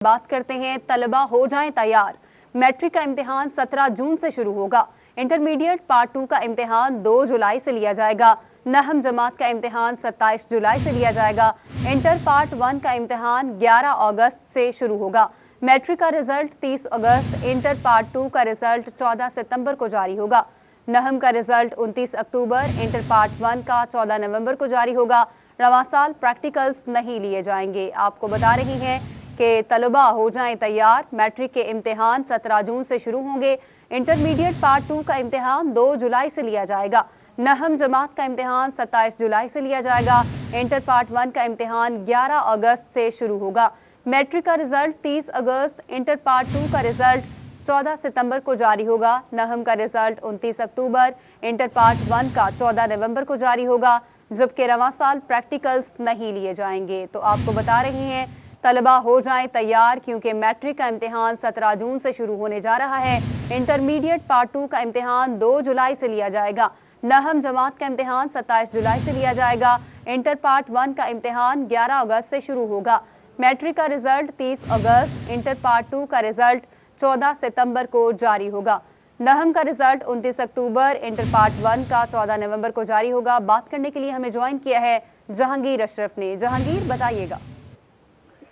बात करते हैं, तलबा हो जाएं तैयार। मैट्रिक का इम्तिहान 17 जून से शुरू होगा। इंटरमीडिएट पार्ट 2 का इम्तिहान 2 जुलाई से लिया जाएगा। नहम जमात का इम्तिहान 27 जुलाई से लिया जाएगा। इंटर पार्ट 1 का इम्तिहान 11 अगस्त से शुरू होगा। मैट्रिक का रिजल्ट 30 अगस्त, इंटर पार्ट 2 का रिजल्ट 14 सितंबर को जारी होगा। नहम का रिजल्ट 29 अक्टूबर, इंटर पार्ट 1 का 14 नवंबर को जारी होगा। रवां साल प्रैक्टिकल्स नहीं लिए जाएंगे। आपको बता रही हैं कि तलबा हो जाएं तैयार। मैट्रिक के इम्तिहान 17 जून से शुरू होंगे। इंटरमीडिएट पार्ट 2 का इम्तिहान 2 जुलाई से लिया जाएगा। नहम जमात का इम्तिहान 27 जुलाई से लिया जाएगा। इंटर पार्ट 1 का इम्तिहान 11 अगस्त से शुरू होगा। मैट्रिक का रिजल्ट 30 अगस्त, इंटर पार्ट 2 का रिजल्ट 14 सितंबर को जारी होगा। नहम का रिजल्ट 29 अक्टूबर, इंटर पार्ट 1 का 14 नवंबर को जारी होगा, जबकि रवां साल प्रैक्टिकल्स नहीं लिए जाएंगे। तो आपको बता रही हैं, तलबा हो जाएं तैयार, क्योंकि मैट्रिक का इम्तिहान 17 जून से शुरू होने जा रहा है। इंटरमीडिएट पार्ट 2 का इम्तिहान 2 जुलाई से लिया जाएगा। नहम जमात का इम्तिहान 27 जुलाई से लिया जाएगा। इंटर पार्ट 1 का इम्तिहान 11 अगस्त से शुरू होगा। मैट्रिक का रिजल्ट 30 अगस्त, इंटर पार्ट 2 का रिजल्ट 14 सितंबर को जारी होगा। नहम का रिजल्ट 29 अक्टूबर, इंटर पार्ट 1 का 14 नवंबर को जारी होगा। बात करने के लिए हमें ज्वाइन किया है जहांगीर अशरफ ने। जहांगीर, बताइएगा।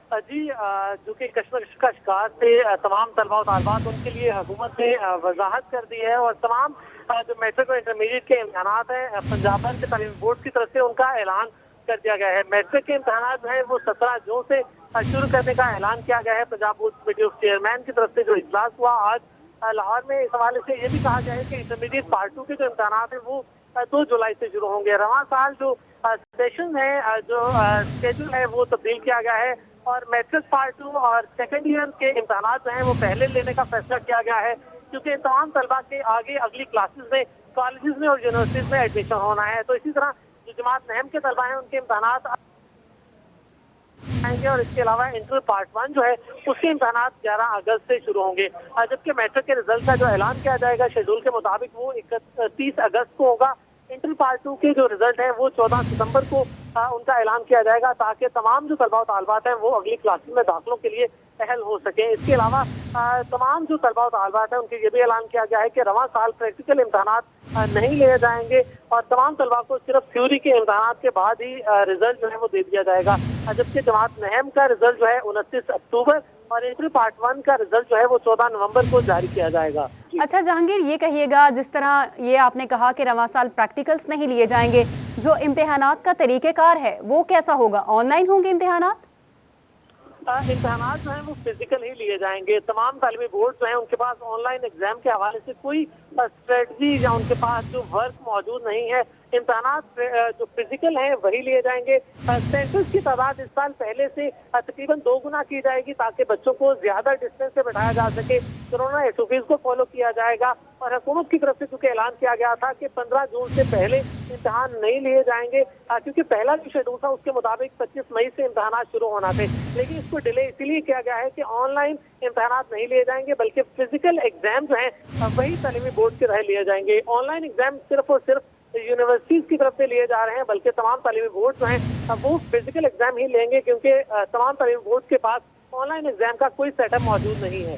जी, जो कि कश्मकश का शिकार थे तमाम तलबा और तालिबात, उनके लिए हुकूमत ने वजाहत कर दी है और तमाम जो मैट्रिक और इंटरमीडिएट के इम्तिहानात हैं पंजाब के तालीमी बोर्ड की तरफ से उनका ऐलान कर दिया गया है। मैट्रिक के इम्तिहानात जो है वो 17 जून से शुरू करने का ऐलान किया गया है। Punjab board committee of chairman की तरफ से जो इजलास हुआ आज लाहौर में, इस हवाले से ये भी कहा गया है कि इंटरमीडिएट पार्ट 2 के जो इम्तिहानात हैं वो 2 जुलाई से शुरू होंगे। रवां साल जो सेशन है, जो शेड्यूल है, वो तब्दील किया गया है और मैट्रिक पार्ट 2 और सेकेंड ईयर के इम्तिहानात जो हैं वो पहले लेने का फैसला किया गया है, क्योंकि तमाम तलबा के आगे अगली क्लासेस में कॉलेजेस में और यूनिवर्सिटीज में एडमिशन होना है। तो इसी तरह जो जमात नहम के तलबा हैं उनके इम्तिहानात आएंगे और इसके अलावा इंटर पार्ट 1 जो है उसके इम्तिहानात 11 अगस्त से शुरू होंगे, जबकि मैट्रिक के रिजल्ट का जो ऐलान किया जाएगा शेड्यूल के मुताबिक वो 31 अगस्त को होगा। इंटर पार्ट 2 के जो रिजल्ट है वो 14 सितंबर को उनका ऐलान किया जाएगा, ताकि तमाम जो तलबा और तालिबात हैं वो अगली क्लासेस में दाखिलों के लिए पहल हो सके। इसके अलावा तमाम जो तलबा और तालिबात हैं उनके ये भी ऐलान किया गया है कि रवां साल प्रैक्टिकल इम्तिहानात नहीं लिए जाएंगे और तमाम तलबा को सिर्फ थ्योरी के इम्तिहानात के बाद ही रिजल्ट जो है वो दे दिया जाएगा, जबकि जमात नहम का रिजल्ट जो है 29 अक्टूबर और इंटर पार्ट 1 का रिजल्ट जो है वो 14 नवंबर को जारी किया जाएगा। अच्छा जहांगीर, ये कहिएगा, जिस तरह ये आपने कहा कि रवां साल प्रैक्टिकल्स नहीं लिए जाएंगे, जो इम्तिहानात का तरीक़ेकार है वो कैसा होगा? ऑनलाइन होंगे इम्तिहानात? इम्तिहानात जो है वो फिजिकल ही लिए जाएंगे। तमाम तालीमी बोर्ड जो है उनके पास ऑनलाइन एग्जाम के हवाले से कोई स्ट्रेटजी या उनके पास जो वर्क मौजूद नहीं है। इम्तिहानात जो फिजिकल हैं वही लिए जाएंगे। सेंटर्स की तादाद इस साल पहले से तकरीबन 2 गुना की जाएगी, ताकि बच्चों को ज्यादा डिस्टेंस से बैठाया जा सके। कोरोना SOPs को फॉलो किया जाएगा और हुकूमत की तरफ से चूंकि ऐलान किया गया था कि 15 जून से पहले इम्तिहान नहीं लिए जाएंगे, क्योंकि पहला जो शेड्यूल था उसके मुताबिक 25 मई से इम्तिहानात शुरू होना थे, लेकिन इसको डिले इसीलिए किया गया है कि ऑनलाइन इम्तिहानात नहीं लिए जाएंगे, बल्कि फिजिकल एग्जाम जो है वही तालीमी बोर्ड के तहत लिए जाएंगे। ऑनलाइन एग्जाम सिर्फ और सिर्फ यूनिवर्सिटीज की तरफ से लिए जा रहे हैं, बल्कि तमाम तालीमी बोर्ड जो हैं वो फिजिकल एग्जाम ही लेंगे, क्योंकि तमाम तालीमी बोर्ड के पास ऑनलाइन एग्जाम का कोई सेटअप मौजूद नहीं है।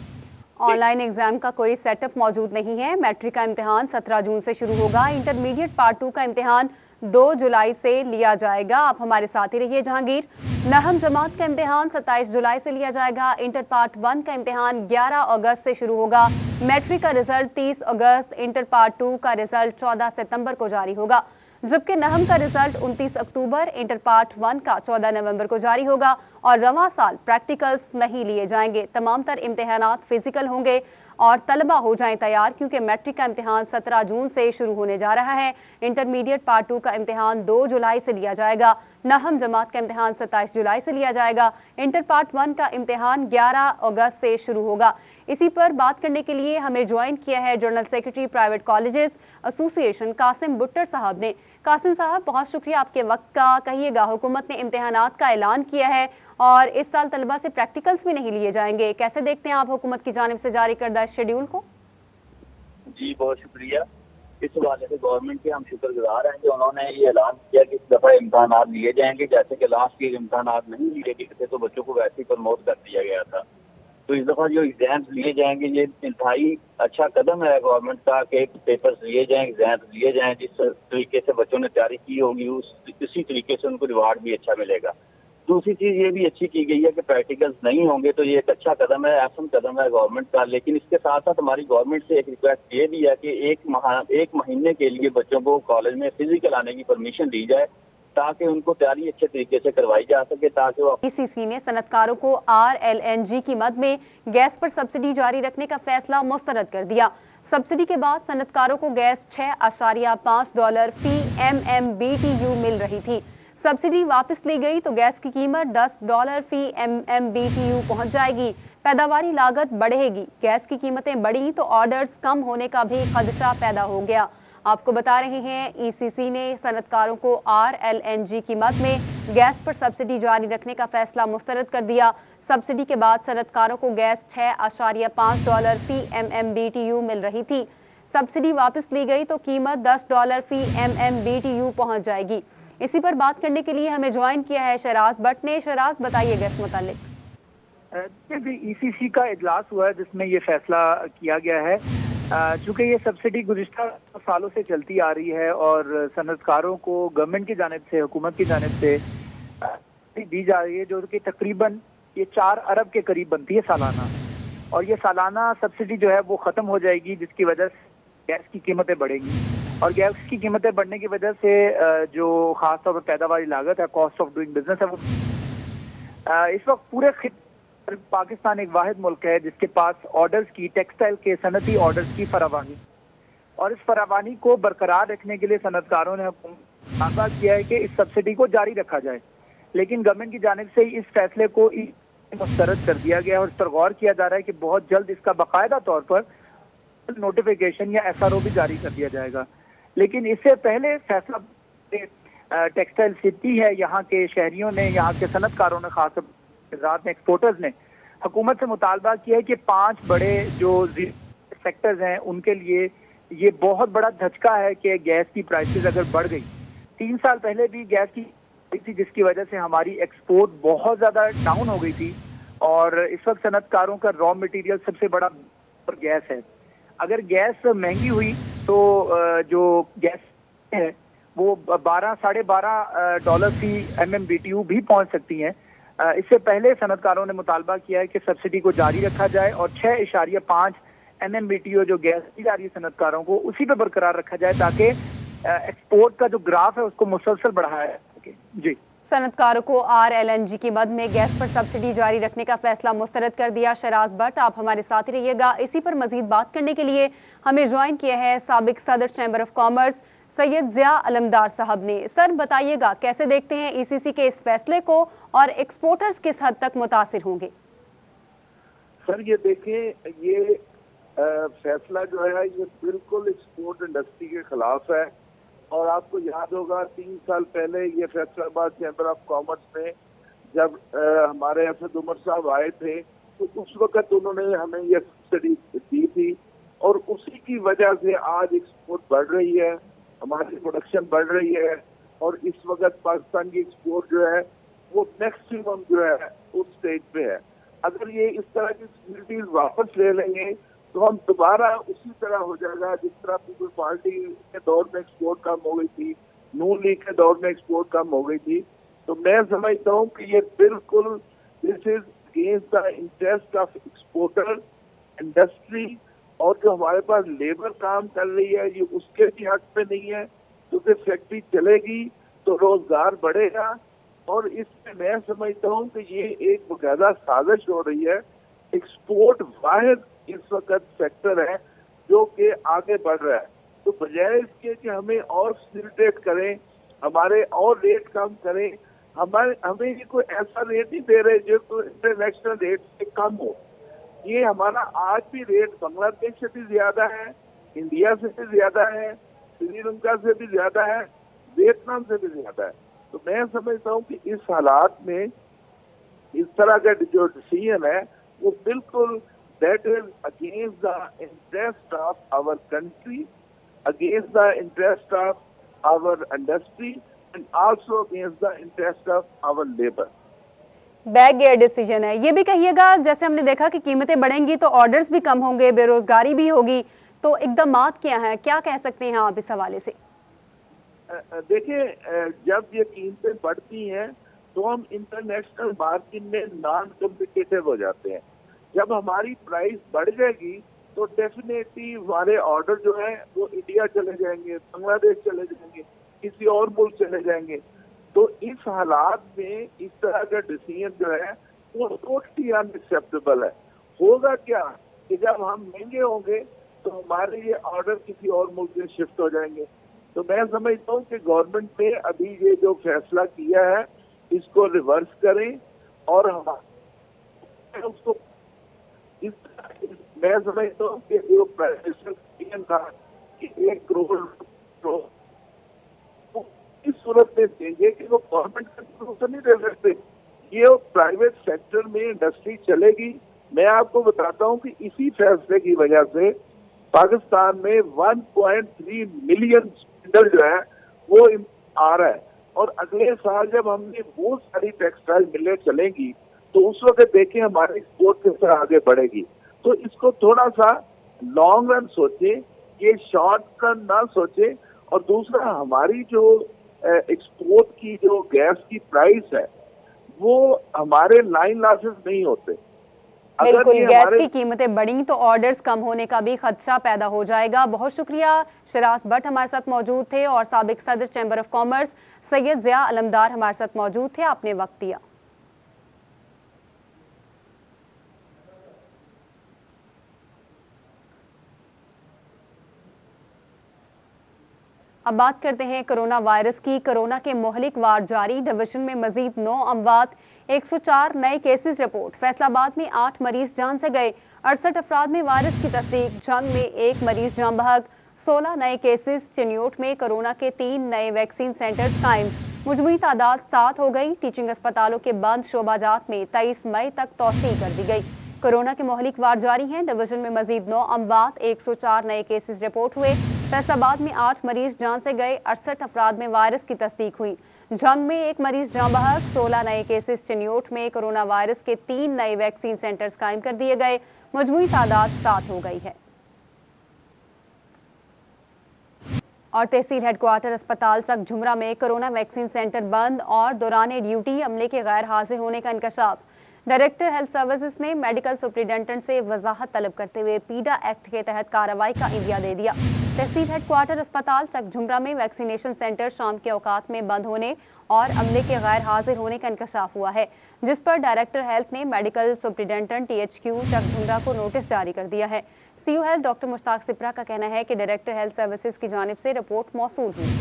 ऑनलाइन एग्जाम का कोई सेटअप मौजूद नहीं है। मैट्रिक का इम्तिहान 17 जून से शुरू होगा। इंटरमीडिएट पार्ट 2 का इम्तिहान 2 जुलाई से लिया जाएगा। आप हमारे साथ ही रहिए जहांगीर। नहम जमात का इम्तिहान 27 जुलाई से लिया जाएगा। इंटर पार्ट 1 का इम्तिहान 11 अगस्त से शुरू होगा। मैट्रिक का रिजल्ट 30 अगस्त, इंटर पार्ट 2 का रिजल्ट 14 सितंबर को जारी होगा, जबकि नहम का रिजल्ट 29 अक्टूबर, इंटर पार्ट 1 का 14 नवंबर को जारी होगा और रवां साल प्रैक्टिकल्स नहीं लिए जाएंगे। तमाम तर इम्तिहानात फिजिकल होंगे और तलबा हो जाएं तैयार, क्योंकि मैट्रिक का इम्तिहान 17 जून से शुरू होने जा रहा है। इंटरमीडिएट पार्ट 2 का इम्तिहान 2 जुलाई से लिया जाएगा। नहम जमात का इम्तिहान 27 जुलाई से लिया जाएगा। इंटर पार्ट 1 का इम्तिहान 11 अगस्त से शुरू होगा। इसी पर बात करने के लिए हमें ज्वाइन किया है general secretary private colleges association Qasim Buttar साहब ने। कासिम साहब, बहुत शुक्रिया आपके वक्त का। कहिएगा, हुकूमत ने इम्तिहानात का ऐलान किया है और इस साल तलबा से प्रैक्टिकल्स भी नहीं लिए जाएंगे, कैसे देखते हैं आप हुकूमत की जानिब से जारी करदा शेड्यूल को? जी बहुत शुक्रिया। इस हवाले से गवर्नमेंट के हम शुक्रगुजार हैं जो उन्होंने ये ऐलान किया कि इस दफ़ा इम्तिहानात लिए जाएंगे। जैसे कि लास्ट ईयर इम्तिहानात नहीं लिए गए थे तो बच्चों को वैसे ही प्रमोट कर दिया गया था। تو اس دفعہ جو ایگزامس لیے جائیں گے یہ انتہائی اچھا قدم ہے گورنمنٹ کا کہ پیپرز لیے جائیں، ایگزامس لیے جائیں، جس طریقے سے بچوں نے تیاری کی ہوگی اسی طریقے سے ان کو ریوارڈ بھی اچھا ملے گا. دوسری چیز یہ بھی اچھی کی گئی ہے کہ پریکٹیکلز نہیں ہوں گے، تو یہ ایک اچھا قدم ہے، احسن قدم ہے گورنمنٹ کا. لیکن اس کے ساتھ ساتھ ہماری گورنمنٹ سے ایک ریکویسٹ یہ بھی ہے کہ ایک مہینے کے لیے بچوں کو کالج میں فزیکل آنے کی پرمیشن دی جائے تاکہ ان کو تیاری اچھے طریقے سے کروائی جا سکے، تاکہ وہ ای سی سی نے صنعتکاروں کو RLNG کی مد میں گیس پر سبسڈی جاری رکھنے کا فیصلہ مسترد کر دیا. سبسڈی کے بعد صنعتکاروں کو گیس $6.5 فی MMBTU مل رہی تھی. سبسڈی واپس لی گئی تو گیس کی قیمت $10 فی MMBTU پہنچ جائے گی. پیداواری لاگت بڑھے گی. گیس کی قیمتیں بڑھی تو آرڈرز کم ہونے کا بھی خدشہ پیدا ہو گیا. آپ کو بتا رہے ہیں ای سی سی نے صنعتکاروں کو RLNG کی مد میں گیس پر سبسڈی جاری رکھنے کا فیصلہ مسترد کر دیا. سبسڈی کے بعد صنعتکاروں کو گیس $6.5 فی MMBTU مل رہی تھی. سبسڈی واپس لی گئی تو قیمت $10 فی MMBTU پہنچ جائے گی. اسی پر بات کرنے کے لیے ہمیں جوائن کیا ہے شہراز بٹ نے. شہراز بتائیے گا اس متعلق. ای سی سی کا اجلاس ہوا ہے جس میں یہ فیصلہ کیا گیا ہے. چونکہ یہ سبسڈی گزشتہ سالوں سے چلتی آ رہی ہے اور صنعتکاروں کو گورنمنٹ کی جانب سے، حکومت کی جانب سے دی جا رہی ہے، جو کہ تقریباً یہ 4 ارب کے قریب بنتی ہے سالانہ. اور یہ سالانہ سبسڈی جو ہے وہ ختم ہو جائے گی، جس کی وجہ سے گیس کی قیمتیں بڑھیں گی. اور گیس کی قیمتیں بڑھنے کی وجہ سے جو خاص طور پر پیداواری لاگت ہے، کاسٹ آف ڈوئنگ بزنس ہے، وہ اس وقت پورے پاکستان ایک واحد ملک ہے جس کے پاس آرڈرز کی، ٹیکسٹائل کے صنعتی آرڈرز کی فراوانی، اور اس فراوانی کو برقرار رکھنے کے لیے صنعتکاروں نے مطالبہ کیا ہے کہ اس سبسڈی کو جاری رکھا جائے. لیکن گورنمنٹ کی جانب سے اس فیصلے کو مسترد کر دیا گیا اور اس پر غور کیا جا رہا ہے کہ بہت جلد اس کا باقاعدہ طور پر نوٹیفیکیشن یا SRO بھی جاری کر دیا جائے گا. لیکن اس سے پہلے فیصلہ ٹیکسٹائل سٹی ہے، یہاں کے شہریوں نے، یہاں کے صنعتکاروں نے، خاص طور میں ایکسپورٹرز نے حکومت سے مطالبہ کیا ہے کہ 5 بڑے جو سیکٹرز ہیں ان کے لیے یہ بہت بڑا دھچکا ہے کہ گیس کی پرائسز اگر بڑھ گئی. 3 سال پہلے بھی گیس کی تھی جس کی وجہ سے ہماری ایکسپورٹ بہت زیادہ ڈاؤن ہو گئی تھی، اور اس وقت صنعتکاروں کا را مٹیریل سب سے بڑا گیس ہے. اگر گیس مہنگی ہوئی تو جو گیس ہے وہ $12.5 فی MMBTU بھی پہنچ سکتی ہیں. اس سے پہلے صنعتکاروں نے مطالبہ کیا ہے کہ سبسڈی کو جاری رکھا جائے اور 6.5 MMBTU جو گیس دی جا رہی ہے صنعتکاروں کو اسی پہ برقرار رکھا جائے تاکہ ایکسپورٹ کا جو گراف ہے اس کو مسلسل بڑھایا جا سکے. جی، صنعتکاروں کو RLNG کی مد میں گیس پر سبسڈی جاری رکھنے کا فیصلہ مسترد کر دیا. شہراز بٹ آپ ہمارے ساتھ رہیے گا. اسی پر مزید بات کرنے کے لیے ہمیں جوائن کیا ہے سابق صدر چیمبر آف کامرس سید ضیاء علمدار صاحب نے. سر بتائیے گا کیسے دیکھتے ہیں ای سی سی کے اس فیصلے کو اور ایکسپورٹرز کس حد تک متاثر ہوں گے؟ سر یہ دیکھیں، یہ فیصلہ جو ہے یہ بالکل ایکسپورٹ انڈسٹری کے خلاف ہے. اور آپ کو یاد ہوگا 3 سال پہلے یہ فیصلہ آباد چیمبر آف کامرس میں جب ہمارے اسد عمر صاحب آئے تھے تو اس وقت انہوں نے ہمیں یہ سبسڈی دی تھی، اور اسی کی وجہ سے آج ایکسپورٹ بڑھ رہی ہے، ہماری پروڈکشن بڑھ رہی ہے، اور اس وقت پاکستان کی ایکسپورٹ جو ہے وہ میکسیمم جو ہے اس اسٹیج پہ ہے. اگر یہ اس طرح کی فیسلٹیز واپس لے لیں گے تو ہم دوبارہ اسی طرح ہو جائے گا جس طرح پیپل پارٹی کے دور میں ایکسپورٹ کم ہو گئی تھی، نون لیگ کے دور میں ایکسپورٹ کم ہو گئی تھی. تو میں سمجھتا ہوں کہ یہ بالکل this is against the interest of exporter industry, اور جو ہمارے پاس لیبر کام کر رہی ہے یہ اس کے بھی حق پہ نہیں ہے، کیونکہ فیکٹری چلے گی تو روزگار بڑھے گا. اور اس میں سمجھتا ہوں کہ یہ ایک باقاعدہ سازش ہو رہی ہے. ایکسپورٹ واحد اس وقت سیکٹر ہے جو کہ آگے بڑھ رہا ہے، تو بجائے اس کے کہ ہمیں اور فیسیلیٹیٹ کریں، ہمارے اور ریٹ کم کریں، ہمیں یہ کوئی ایسا ریٹ نہیں دے رہے جو انٹرنیشنل ریٹ سے کم ہو. یہ ہمارا آج بھی ریٹ بنگلہ دیش سے بھی زیادہ ہے، انڈیا سے بھی زیادہ ہے، سری لنکا سے بھی زیادہ ہے، ویتنام سے بھی زیادہ ہے. تو میں سمجھتا ہوں کہ اس حالات میں اس طرح کا جو ڈیسیژن ہے وہ بالکل that is against the interest of our country, against the interest of our industry and also against the interest of our labour. बैग एयर डिसीजन है। ये भी कहिएगा, जैसे हमने देखा कि कीमतें बढ़ेंगी तो ऑर्डर्स भी कम होंगे, बेरोजगारी भी होगी, तो इकदामात क्या है, क्या कह सकते हैं आप इस हवाले से? देखिए, जब ये कीमतें बढ़ती हैं तो हम इंटरनेशनल मार्केट में नॉन कम्पिटिटिव हो जाते हैं। जब हमारी प्राइस बढ़ जाएगी तो डेफिनेटली हमारे ऑर्डर जो है वो इंडिया चले जाएंगे, बांग्लादेश चले जाएंगे, किसी और मुल्क चले जाएंगे। तो इस हालात में इस तरह का डिसीजन जो है वो टोटली अनएक्सेप्टेबल है। होगा क्या कि जब हम महंगे होंगे तो हमारे ये ऑर्डर किसी और मुल्क में शिफ्ट हो जाएंगे। तो मैं समझता हूँ कि गवर्नमेंट ने अभी ये जो फैसला किया है इसको रिवर्स करें और हमारे उसको मैं समझता हूँ कि जो प्राइवेटाइजेशन था कि 1 करोड़ इस सूरत में देंगे कि वो गवर्नमेंट के भरोसे नहीं दे सकते। ये प्राइवेट सेक्टर में इंडस्ट्री चलेगी। मैं आपको बताता हूँ कि इसी फैसले की वजह से पाकिस्तान में 1.3 मिलियन सिलेंडर जो है वो आ रहा है, और अगले साल जब हमने वो सारी टेक्सटाइल मिलें चलेंगी तो उस वक्त देखें हमारे एक्सपोर्ट किस तरह आगे बढ़ेगी। तो इसको थोड़ा सा लॉन्ग रन सोचे, ये शॉर्ट रन ना सोचे। और दूसरा, हमारी जो एक्सपोर्ट की जो गैस की प्राइस है वो हमारे लाइन लॉसेस नहीं होते। बिल्कुल, गैस की कीमतें बढ़ी तो ऑर्डर्स कम होने का भी खदशा पैदा हो जाएगा। बहुत शुक्रिया, शरास भट्ट हमारे साथ मौजूद थे और साबिक सदर chamber of commerce Syed Zia Alamdar हमारे साथ मौजूद थे, आपने वक्त दिया। अब बात करते हैं कोरोना वायरस की। कोरोना के मोहलिक वार जारी, डिवीजन में मजीद 9 अमवात, 104 नए केसेस रिपोर्ट। फैसलाबाद में 8 मरीज जान से गए, 68 अफराद में वायरस की तस्दीक। जंग में 1 मरीज जान बहक, 16 नए केसेस। चिन्योट में कोरोना के 3 नए वैक्सीन सेंटर्स कायम, मजमूई तादाद 7 हो गई। टीचिंग अस्पतालों के बंद शोबाजात में 23 मई तक तौसीह कर दी गई। कोरोना के मोहलिक वार जारी हैं, डिवीजन में मजीद 9 अमवात, 104 नए केसेस रिपोर्ट हुए। फैसलाबाद में 8 मरीज जान से गए, 68 अफराद में वायरस की तस्दीक हुई। जंग में 1 मरीज जान बहक, 16 नए केसेस। चिन्योट में कोरोना वायरस के 3 नए वैक्सीन सेंटर्स कायम कर दिए गए, मजमूई तादाद 7 हो गई है। और तहसील हेडक्वार्टर अस्पताल चक झुमरा में कोरोना वैक्सीन सेंटर बंद और दौरान ड्यूटी अमले के गैर हाजिर होने का इंकशाफ। डायरेक्टर हेल्थ सर्विसेज ने मेडिकल सुप्रिंटेंडेंट से वजाहत तलब करते हुए पीडा एक्ट के तहत कार्रवाई का इंदिया दे दिया। तहसील हेडक्वार्टर अस्पताल चक झुमरा में वैक्सीनेशन सेंटर शाम के औकात में बंद होने और अमले के गैर हाजिर होने का इंकशाफ हुआ है, जिस पर डायरेक्टर हेल्थ ने मेडिकल सुप्रिंटेंडेंट THQ चक झुमरा को नोटिस जारी कर दिया है। CO health doctor Mushtaq Sipra का कहना है कि डायरेक्टर हेल्थ सर्विसेज की जानिब से रिपोर्ट मौसूल हुई।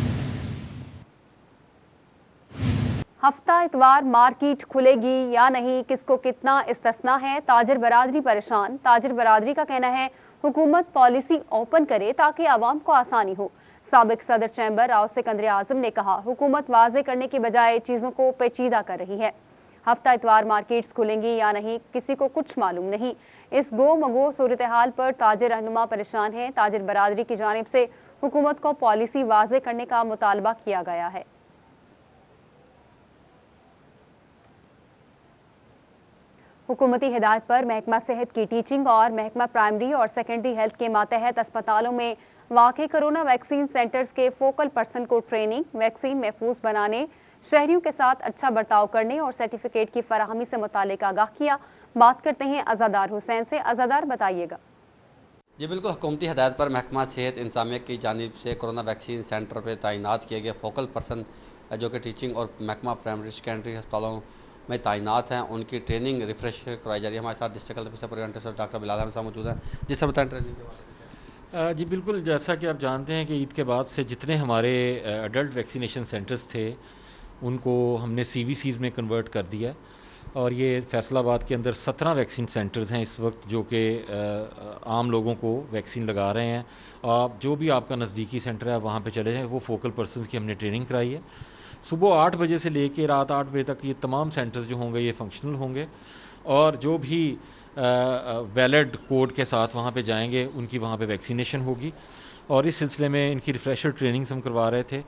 हफ्ता इतवार मार्केट खुलेगी या नहीं, किसको कितना इस्तिस्ना है, ताजिर बरादरी परेशान। ताजिर बरादरी का कहना है हुकूमत पॉलिसी ओपन करे ताकि आवाम को आसानी हो। साबिक सदर चैम्बर राव सिकंदर आजम ने कहा हुकूमत वाजे करने की बजाय चीजों को पेचीदा कर रही है। हफ्ता इतवार मार्केट्स खुलेंगी या नहीं, किसी को कुछ मालूम नहीं। इस गो मगो सूरत हाल पर ताजिर रहनुमा परेशान है। ताजिर बरादरी की जानिब से हुकूमत को पॉलिसी वाजे करने का मुतालबा किया गया है। हुकूमती हिदायत पर महकमा सेहत की टीचिंग और महकमा प्राइमरी और सेकेंडरी हेल्थ के मातहत अस्पतालों में वाक़े कोरोना वैक्सीन सेंटर्स के फोकल पर्सन को ट्रेनिंग, वैक्सीन महफूज बनाने, शहरियों के साथ अच्छा बर्ताव करने और सर्टिफिकेट की फराहमी से मुतालिक आगाह किया। बात करते हैं अज़ादार हुसैन से। अज़ादार, बताइएगा। जी बिल्कुल, हुकूमती हिदायत पर महकमा सेहत इंतजामिया की जानिब से कोरोना वैक्सीन सेंटर पर तैनात किए गए फोकल पर्सन जो कि टीचिंग और महकमा प्राइमरी सेकेंडरी अस्पतालों में तैनात हैं, उनकी ट्रेनिंग रिफ्रेश करवाई जा रही है। हमारे साथ district health officer preventive doctor Bilal Ahmed साहब मौजूद हैं। जिस सब बताएं ट्रेनिंग के बारे में। जी बिल्कुल, जैसा कि आप जानते हैं कि ईद के बाद से जितने हमारे एडल्ट वैक्सीनेशन सेंटर्स थे उनको हमने CVCs में कन्वर्ट कर दिया, और ये फैसलाबाद के अंदर 17 वैक्सीन सेंटर्स हैं इस वक्त जो कि आम लोगों को वैक्सीन लगा रहे हैं। आप जो भी आपका नज़दीकी सेंटर है वहाँ पे चले जाएँ। वो फोकल पर्सनस की हमने ट्रेनिंग कराई है। सुबह 8 बजे से लेके रात 8 बजे तक ये तमाम सेंटर्स जो होंगे ये फंक्शनल होंगे, और जो भी वैलिड कोड के साथ वहाँ पे जाएंगे उनकी वहाँ पे वैक्सीनेशन होगी। और इस सिलसिले में इनकी रिफ्रेशर ट्रेनिंग्स हम करवा रहे थे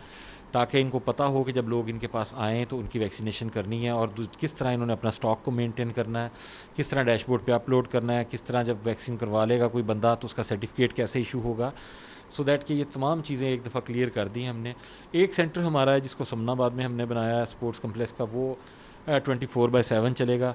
تاکہ ان کو پتہ ہو کہ جب لوگ ان کے پاس آئیں تو ان کی ویکسینیشن کرنی ہے اور کس طرح انہوں نے اپنا سٹاک کو مینٹین کرنا ہے، کس طرح ڈیش بورڈ پہ اپلوڈ کرنا ہے، کس طرح جب ویکسین کروا لے گا کوئی بندہ تو اس کا سرٹیفکیٹ کیسے ایشو ہوگا، سو دیٹ کہ یہ تمام چیزیں ایک دفعہ کلیئر کر دی ہیں ہم نے۔ ایک سینٹر ہمارا ہے جس کو سمنا آباد میں ہم نے بنایا ہے اسپورٹس کمپلیکس کا، وہ 24/7 چلے گا،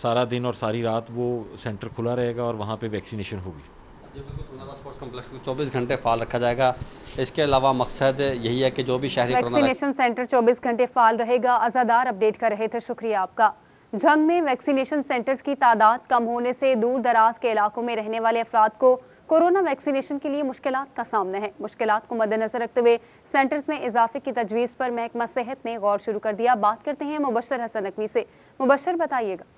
سارا دن اور ساری رات وہ سینٹر کھلا رہے گا اور وہاں پہ ویکسینیشن ہوگی۔ اسپورٹس کمپلیکس کو 24 گھنٹے فعال رکھا جائے گا۔ اس کے علاوہ مقصد یہی ہے کہ جو بھی شہری ویکسینیشن سینٹر 24 گھنٹے فعال رہے گا۔ آزادار اپڈیٹ کر رہے تھے، شکریہ آپ کا۔ جنگ میں ویکسینیشن سینٹرز کی تعداد کم ہونے سے دور دراز کے علاقوں میں رہنے والے افراد کو کورونا ویکسینیشن کے لیے مشکلات کا سامنا ہے۔ مشکلات کو مد نظر رکھتے ہوئے سینٹرز میں اضافے کی تجویز پر محکمہ صحت نے غور شروع کر دیا۔ بات کرتے ہیں مبشر حسن نقوی سے۔ مبشر، بتائیے گا۔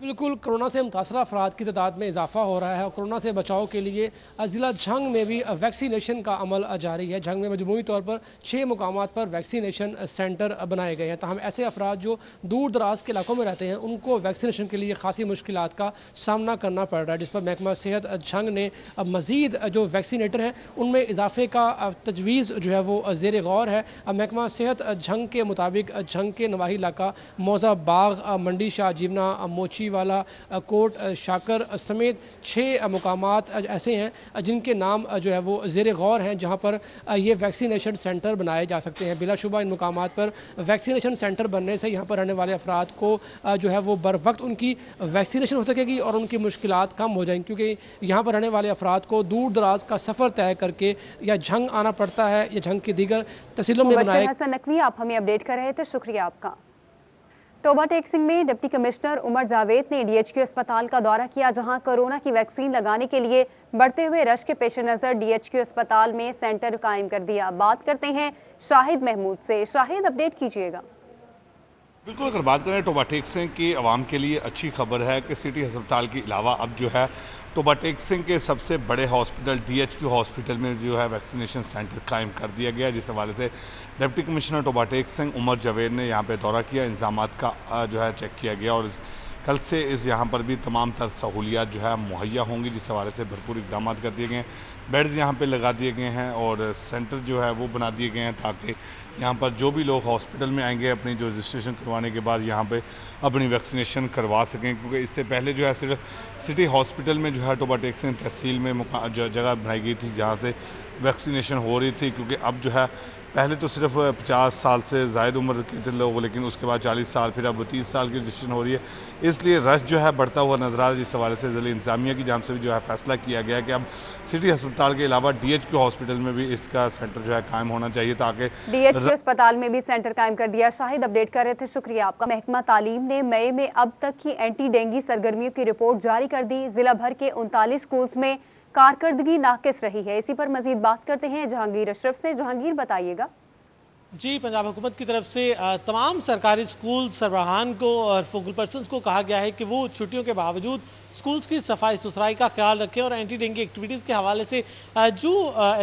بالکل، کورونا سے متاثرہ افراد کی تعداد میں اضافہ ہو رہا ہے اور کورونا سے بچاؤ کے لیے ضلع جھنگ میں بھی ویکسینیشن کا عمل جاری ہے۔ جھنگ میں مجموعی طور پر 6 مقامات پر ویکسینیشن سینٹر بنائے گئے ہیں، تاہم ایسے افراد جو دور دراز کے علاقوں میں رہتے ہیں ان کو ویکسینیشن کے لیے خاصی مشکلات کا سامنا کرنا پڑ رہا ہے، جس پر محکمہ صحت جھنگ نے مزید جو ویکسینیٹر ہیں ان میں اضافے کا تجویز جو ہے وہ زیر غور ہے۔ محکمہ صحت جھنگ کے مطابق جھنگ کے نواحی علاقہ موزہ باغ، منڈی شاہ جیونا، موچی والا، کوٹ شاکر سمیت 6 مقامات ایسے ہیں جن کے نام جو ہے وہ زیر غور ہیں، جہاں پر یہ ویکسینیشن سینٹر بنائے جا سکتے ہیں۔ بلا شبہ ان مقامات پر ویکسینیشن سینٹر بننے سے یہاں پر رہنے والے افراد کو جو ہے وہ بر وقت ان کی ویکسینیشن ہو سکے گی اور ان کی مشکلات کم ہو جائیں، کیونکہ یہاں پر رہنے والے افراد کو دور دراز کا سفر طے کر کے یا جھنگ آنا پڑتا ہے یا جھنگ کی دیگر تحصیلوں میں بنائے۔ مبشر حسن نقوی، آپ ہمیں اپڈیٹ کر رہے تھے، شکریہ آپ کا۔ ٹوبہ ٹیکسنگ میں ڈپٹی کمشنر عمر جاوید نے DHQ اسپتال کا دورہ کیا، جہاں کورونا کی ویکسین لگانے کے لیے بڑھتے ہوئے رش کے پیش نظر DHQ اسپتال میں سینٹر قائم کر دیا۔ بات کرتے ہیں شاہد محمود سے۔ شاہد، اپڈیٹ کیجیے گا۔ بالکل، اگر بات کریں ٹوبہ ٹیکسنگ کی عوام کے لیے اچھی خبر ہے کہ سٹی ہسپتال کے علاوہ اب جو ہے ٹوبہ ٹیکسنگ کے سب سے بڑے ہاسپٹل DHQ ہاسپٹل میں جو ہے ویکسینیشن سینٹر قائم کر دیا گیا، جس حوالے سے ڈپٹی کمشنر ٹوبہ ٹیکسنگ عمر جاوید نے یہاں پہ دورہ کیا، انتظامات کا جو ہے چیک کیا گیا اور کل سے یہاں پر بھی تمام تر سہولیات جو ہے مہیا ہوں گی، جس حوالے سے بھرپور اقدامات کر دیے گئے ہیں۔ بیڈز یہاں پہ لگا دیے گئے ہیں اور سینٹر جو ہے وہ بنا دیے گئے ہیں تاکہ یہاں پر جو بھی لوگ ہاسپٹل میں آئیں گے اپنی جو رجسٹریشن کروانے کے بعد یہاں پہ اپنی ویکسینیشن کروا سکیں، کیونکہ اس سے پہلے جو ہے صرف سٹی ہاسپٹل میں جو ہے ٹوبہ ٹیکسنگ تحصیل میں جگہ بنائی گئی تھی جہاں سے ویکسینیشن ہو رہی تھی، کیونکہ اب جو ہے پہلے تو صرف 50 سال سے زائد عمر کے تھے لوگ، لیکن اس کے بعد 40 سال، پھر اب 30 سال کی رجسٹریشن ہو رہی ہے، اس لیے رش جو ہے بڑھتا ہوا نظر آ رہا ہے، جس حوالے سے ضلع انتظامیہ کی جانب سے بھی جو ہے فیصلہ کیا گیا کہ اب سٹی ہسپتال کے علاوہ DHQ ہاسپٹل میں بھی اس کا سینٹر جو ہے قائم ہونا چاہیے تاکہ DHQ اسپتال میں بھی سینٹر قائم کر دیا۔ شاہد، اپڈیٹ کر رہے تھے، شکریہ آپ کا۔ محکمہ تعلیم نے مئی میں اب تک کی اینٹی ڈینگی سرگرمیوں کی رپورٹ جاری کر دی۔ ضلع بھر کے 39 سکولز میں کارکردگی ناقص رہی ہے۔ اسی پر مزید بات کرتے ہیں جہانگیر اشرف سے۔ جہانگیر، بتائیے گا۔ جی، پنجاب حکومت کی طرف سے تمام سرکاری سکول سربراہان کو اور فوکل پرسنز کو کہا گیا ہے کہ وہ چھٹیوں کے باوجود سکولز کی صفائی ستھرائی کا خیال رکھیں اور اینٹی ڈینگی ایکٹیویٹیز کے حوالے سے جو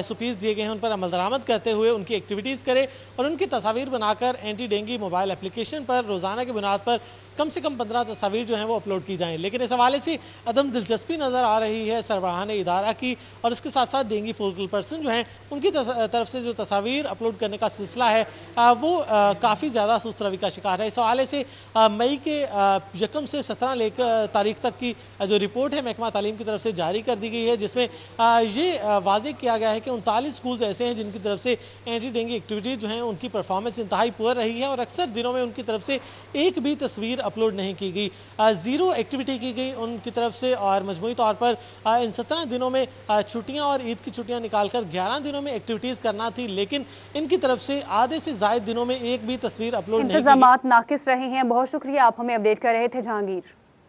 SOPs دیے گئے ہیں ان پر عمل درآمد کرتے ہوئے ان کی ایکٹیویٹیز کرے اور ان کی تصاویر بنا کر اینٹی ڈینگی موبائل اپلیکیشن پر روزانہ کی بنیاد پر کم سے کم 15 تصاویر جو ہیں وہ اپلوڈ کی جائیں، لیکن اس حوالے سے عدم دلچسپی نظر آ رہی ہے سربراہان ادارہ کی، اور اس کے ساتھ ساتھ ڈینگی فوکل پرسن جو ہیں ان کی طرف سے جو تصاویر اپلوڈ کرنے کا سلسلہ ہے وہ کافی زیادہ سست روی کا شکار ہے۔ اس حوالے سے مئی کے 1 سے 17 تاریخ تک کی جو رپورٹ ہے محکمہ تعلیم کی طرف سے جاری کر دی گئی ہے، جس میں یہ واضح کیا گیا ہے کہ 39 سکولز ایسے ہیں جن کی طرف سے اینٹی ڈینگی ایکٹیویٹیز جو ہیں ان کی پرفارمنس انتہائی پور رہی ہے اور اکثر دنوں میں ان کی طرف سے ایک بھی تصویر اپلوڈ نہیں کی گئی، 0 ایکٹیویٹی کی گئی ان کی طرف سے، اور مجموعی طور پر ان 17 دنوں میں چھٹیاں اور عید کی چھٹیاں نکال کر 11 دنوں میں ایکٹیویٹیز کرنا تھی، لیکن ان کی طرف سے آدھے سے زائد دنوں میں ایک بھی تصویر اپلوڈ نہیں کی گئی۔ انتظامات ناقص رہے ہیں۔ بہت شکریہ، آپ ہمیں اپڈیٹ کر رہے تھے جہانگیر۔